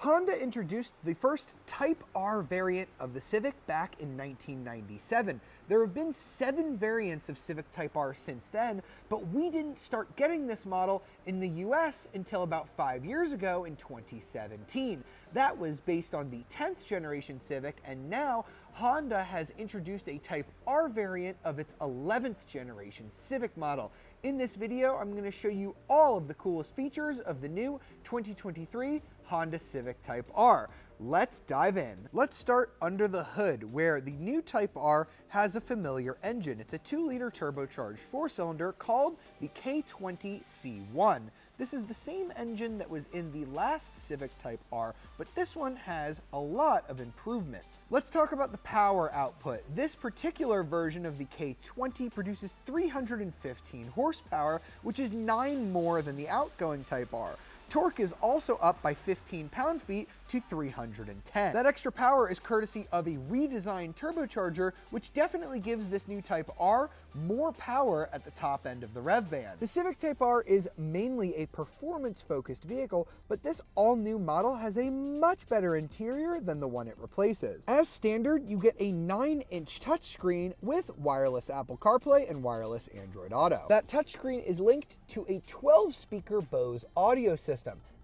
Honda introduced the first Type R variant of the Civic back in 1997. There have been 7 variants of Civic Type R since then, but we didn't start getting this model in the US until about 5 years ago in 2017. That was based on the 10th generation Civic, and now Honda has introduced a Type R variant of its 11th generation Civic model. In this video, I'm going to show you all of the coolest features of the new 2023 Honda Civic Type R. Let's dive in. Let's start under the hood, where the new Type R has a familiar engine. It's a 2-liter turbocharged 4-cylinder called the K20C1. This is the same engine that was in the last Civic Type R, but this one has a lot of improvements. Let's talk about the power output. This particular version of the K20 produces 315 horsepower, which is 9 more than the outgoing Type R. Torque is also up by 15 pound-feet to 310. That extra power is courtesy of a redesigned turbocharger, which definitely gives this new Type R more power at the top end of the rev band. The Civic Type R is mainly a performance-focused vehicle, but this all-new model has a much better interior than the one it replaces. As standard, you get a 9-inch touchscreen with wireless Apple CarPlay and wireless Android Auto. That touchscreen is linked to a 12-speaker Bose audio system.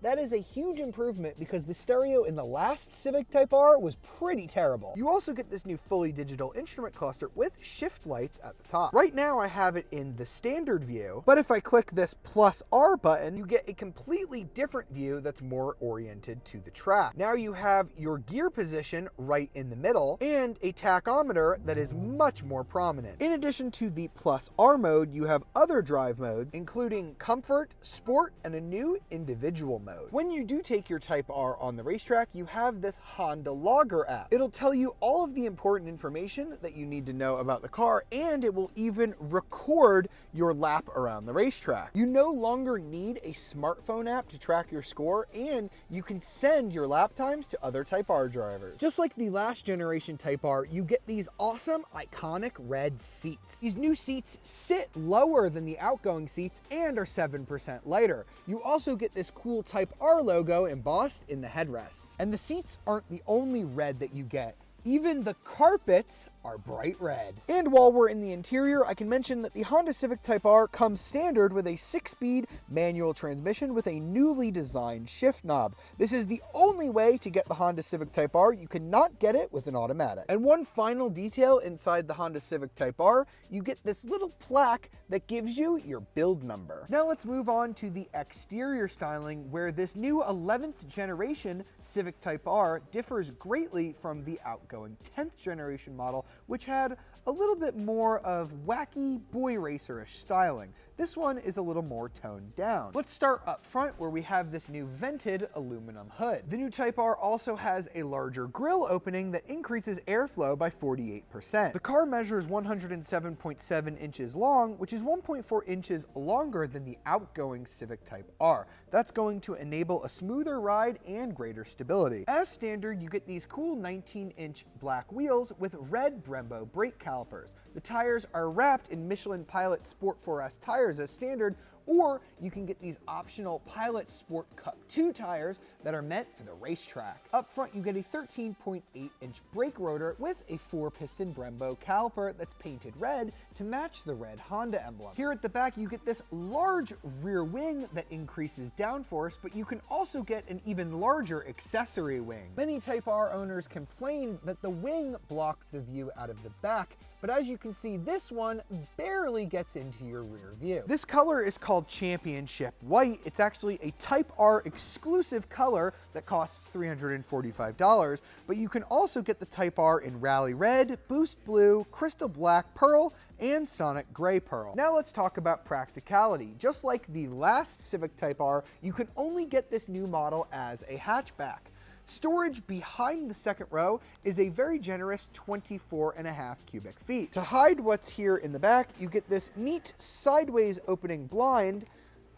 That is a huge improvement because the stereo in the last Civic Type R was pretty terrible. You also get this new fully digital instrument cluster with shift lights at the top. Right now I have it in the standard view, but if I click this plus R button, you get a completely different view that's more oriented to the track. Now you have your gear position right in the middle and a tachometer that is much more prominent. In addition to the plus R mode, you have other drive modes, including comfort, sport, and a new individual mode. When you do take your Type R on the racetrack, you have this Honda Logger app. It'll tell you all of the important information that you need to know about the car, and it will even record your lap around the racetrack. You no longer need a smartphone app to track your score, and you can send your lap times to other Type R drivers. Just like the last generation Type R, you get these awesome, iconic red seats. These new seats sit lower than the outgoing seats and are 7% lighter. You also get this cool Type R logo embossed in the headrests. And the seats aren't the only red that you get. Even the carpets are bright red. And while we're in the interior, I can mention that the Honda Civic Type R comes standard with a 6-speed manual transmission with a newly designed shift knob. This is the only way to get the Honda Civic Type R. You cannot get it with an automatic. And one final detail inside the Honda Civic Type R, you get this little plaque that gives you your build number. Now let's move on to the exterior styling, where this new 11th generation Civic Type R differs greatly from the outgoing 10th generation model, which had a little bit more of wacky boy racerish styling. This one is a little more toned down. Let's start up front, where we have this new vented aluminum hood. The new Type R also has a larger grille opening that increases airflow by 48%. The car measures 107.7 inches long, which is 1.4 inches longer than the outgoing Civic Type R. That's going to enable a smoother ride and greater stability. As standard, you get these cool 19-inch black wheels with red Brembo brake calipers. The tires are wrapped in Michelin Pilot Sport 4S tires as standard, or you can get these optional Pilot Sport Cup 2 tires that are meant for the racetrack. Up front, you get a 13.8-inch brake rotor with a 4-piston Brembo caliper that's painted red to match the red Honda emblem. Here at the back, you get this large rear wing that increases downforce, but you can also get an even larger accessory wing. Many Type R owners complain that the wing blocked the view out of the back, but as you can see, this one barely gets into your rear view. This color is called Championship White. It's actually a Type R exclusive color that costs $345, but you can also get the Type R in Rally Red, Boost Blue, Crystal Black Pearl, and Sonic Gray Pearl. Now let's talk about practicality. Just like the last Civic Type R, you can only get this new model as a hatchback. Storage behind the second row is a very generous 24.5 cubic feet. To hide what's here in the back, you get this neat sideways opening blind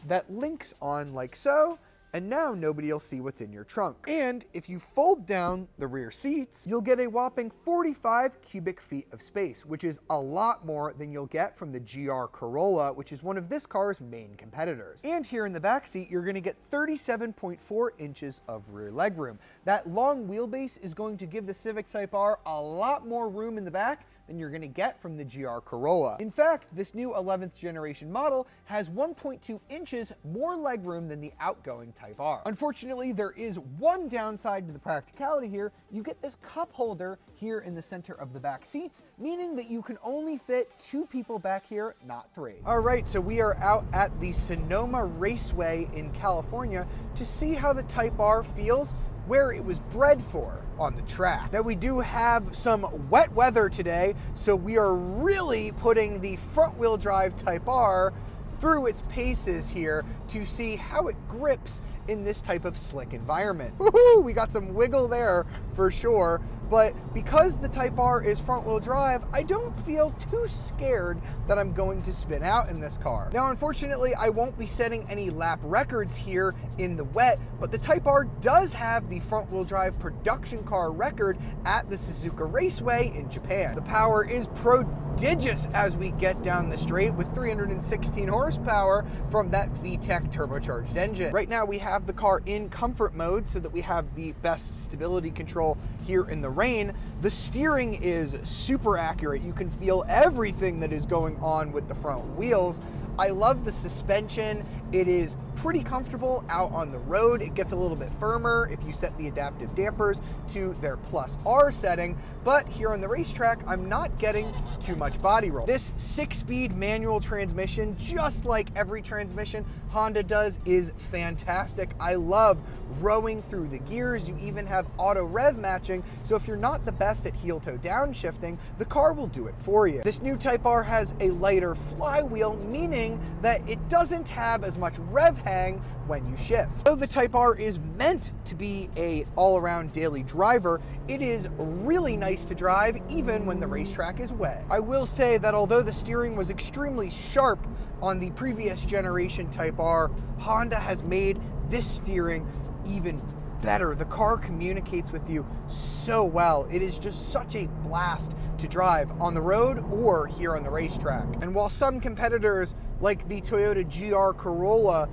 that links on like so, and now nobody will see what's in your trunk. And if you fold down the rear seats, you'll get a whopping 45 cubic feet of space, which is a lot more than you'll get from the GR Corolla, which is one of this car's main competitors. And here in the back seat, you're going to get 37.4 inches of rear legroom. That long wheelbase is going to give the Civic Type R a lot more room in the back than you're going to get from the GR Corolla. In fact, this new 11th generation model has 1.2 inches more legroom than the outgoing Type R. Unfortunately, there is one downside to the practicality here. You get this cup holder here in the center of the back seats, meaning that you can only fit 2 people back here, not 3. All right, so we are out at the Sonoma Raceway in California to see how the Type R feels where it was bred for, on the track. Now we do have some wet weather today, so we are really putting the front wheel drive Type R through its paces here to see how it grips in this type of slick environment. Woohoo! We got some wiggle there for sure, but because the Type R is front wheel drive, I don't feel too scared that I'm going to spin out in this car. Now, unfortunately, I won't be setting any lap records here in the wet, but the Type R does have the front wheel drive production car record at the Suzuka Raceway in Japan. The power is prodigious as we get down the straight with 316 horsepower from that VTEC turbocharged engine. Right now we have the car in comfort mode so that we have the best stability control here in the rain. The steering is super accurate. You can feel everything that is going on with the front wheels. I love the suspension. It is pretty comfortable out on the road. It gets a little bit firmer if you set the adaptive dampers to their plus R setting, but here on the racetrack, I'm not getting too much body roll. This 6-speed manual transmission, just like every transmission Honda does, is fantastic. I love rowing through the gears. You even have auto rev matching, so if you're not the best at heel toe downshifting, the car will do it for you. This new Type R has a lighter flywheel, meaning that it doesn't have as much rev hang when you shift. Though the Type R is meant to be a all-around daily driver, it is really nice to drive even when the racetrack is wet. I will say that although the steering was extremely sharp on the previous generation Type R, Honda has made this steering even better. The car communicates with you so well. It is just such a blast to drive on the road or here on the racetrack. And while some competitors like the Toyota GR Corolla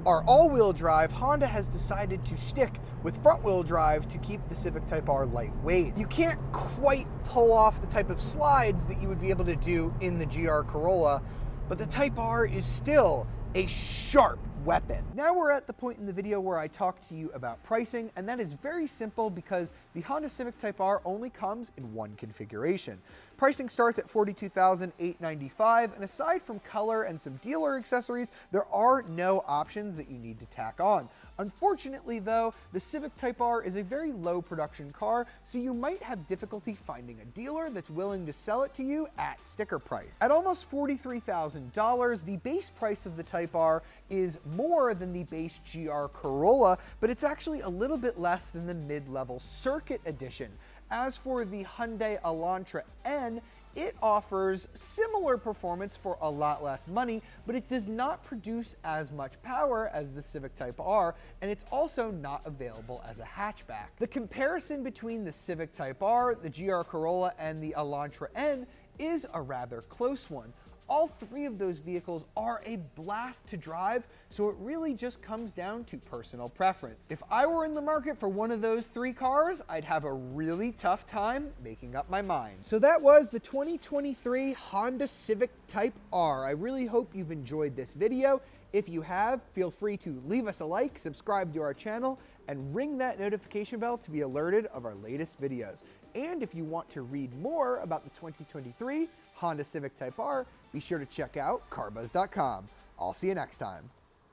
are all-wheel drive, Honda has decided to stick with front-wheel drive to keep the Civic Type R lightweight. You can't quite pull off the type of slides that you would be able to do in the GR Corolla, but the Type R is still a sharp weapon. Now we're at the point in the video where I talk to you about pricing, and that is very simple because the Honda Civic Type R only comes in one configuration. Pricing starts at $42,895, and aside from color and some dealer accessories, there are no options that you need to tack on. Unfortunately though, the Civic Type R is a very low production car, so you might have difficulty finding a dealer that's willing to sell it to you at sticker price. At almost $43,000, the base price of the Type R is more than the base GR Corolla, but it's actually a little bit less than the mid-level Circuit Edition. As for the Hyundai Elantra N, it offers similar performance for a lot less money, but it does not produce as much power as the Civic Type R, and it's also not available as a hatchback. The comparison between the Civic Type R, the GR Corolla, and the Elantra N is a rather close one. All 3 of those vehicles are a blast to drive, so it really just comes down to personal preference. If I were in the market for one of those 3 cars, I'd have a really tough time making up my mind. So that was the 2023 Honda Civic Type R. I really hope you've enjoyed this video. If you have, feel free to leave us a like, subscribe to our channel, and ring that notification bell to be alerted of our latest videos. And if you want to read more about the 2023 Honda Civic Type R, be sure to check out carbuzz.com. I'll see you next time.